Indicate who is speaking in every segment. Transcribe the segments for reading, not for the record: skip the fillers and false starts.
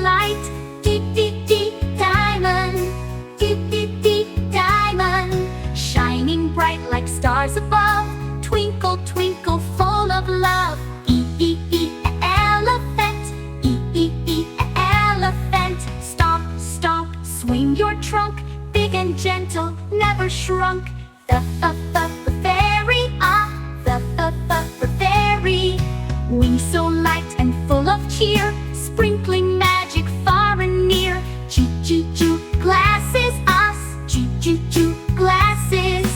Speaker 1: light. Deep, deep, deep diamond. Deep, deep, deep diamond. Shining bright like stars above. Twinkle, twinkle, full of love. E, e, e, elephant. E, e, e, elephant. Stomp, stomp, swing your trunk. Big and gentle, never shrunk. The fairy, the fairy. Wings so light and full of cheer, sprinkling magic far and near. Choo, choo, choo, glasses, us. Choo, choo, choo, glasses.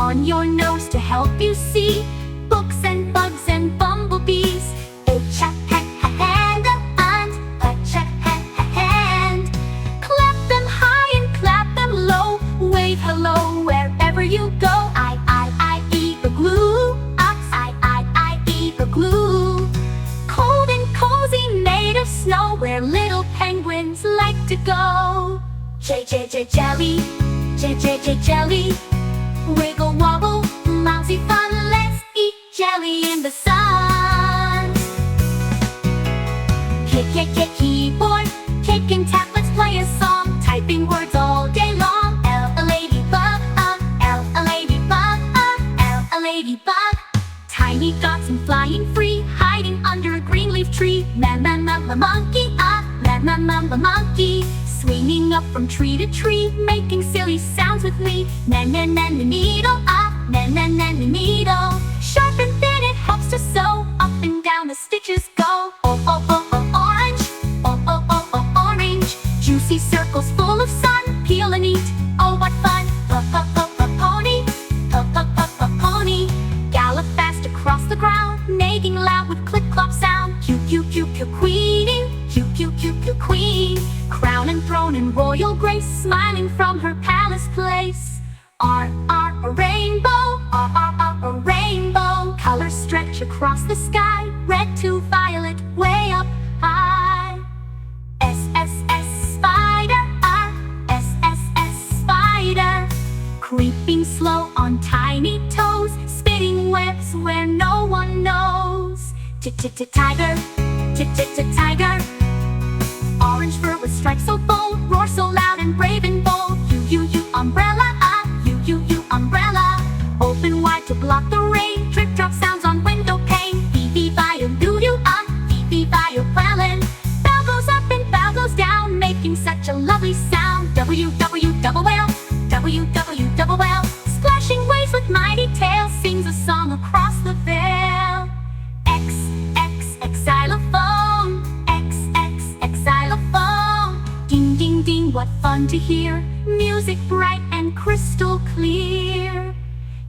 Speaker 1: On your nose to help you see books and bugs and bumblebees. Hand, hand. Clap them high and clap them low. Wave hello wherever you go. I eat the glue. I eat the glue. Cold and cozy, made of snow, where little penguins like to go. J jelly. J jelly. Wiggle wobble, mousy fun. Let's eat jelly in the sun. Keyboard, kick and tap, let's play a song. Typing words all day long. A ladybug, a ladybug, a ladybug. Tiny dots and flying free, hiding under a green leaf tree. Monkey, monkey. Swinging up from tree to tree, making silly sounds with me. Needle, needle. Sharp and thin, it helps to sew. Up and down the stitches go. Orange, orange. Juicy circles full of sun, peel and eat. Oh, what fun! Pony, pony. Gallop fast across the ground, neighing loud with clip-clop sound. Queen, queen. Crown and throne in royal grace, smiling from her palace place. A rainbow, a rainbow. Colors stretch across the sky, red to violet, way up high. Spider, spider. Creeping slow on tiny toes, spinning webs where no one knows. Tiger, tiger. Orange fur with stripes so bold, roar so loud and brave and bold. You, umbrella, you, umbrella. Open wide to block the rain, drip drop sounds on window pane. Beep, bio, doo-doo, beep, bio, plellin'. Bow goes up and bow goes down, making such a lovely sound. Double whale. Splashing waves with mighty tail, sings a song across the veil. Xylophone, xylophone. Ding, ding, ding, what fun to hear. Music bright and crystal clear.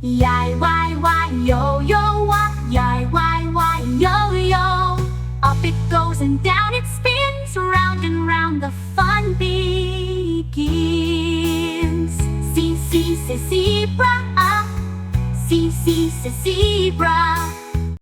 Speaker 1: Yai, why, yo, wah. Yai, why, yo. Up it goes and down it spins. Round and round the fun begins. See, zebra. See, zebra.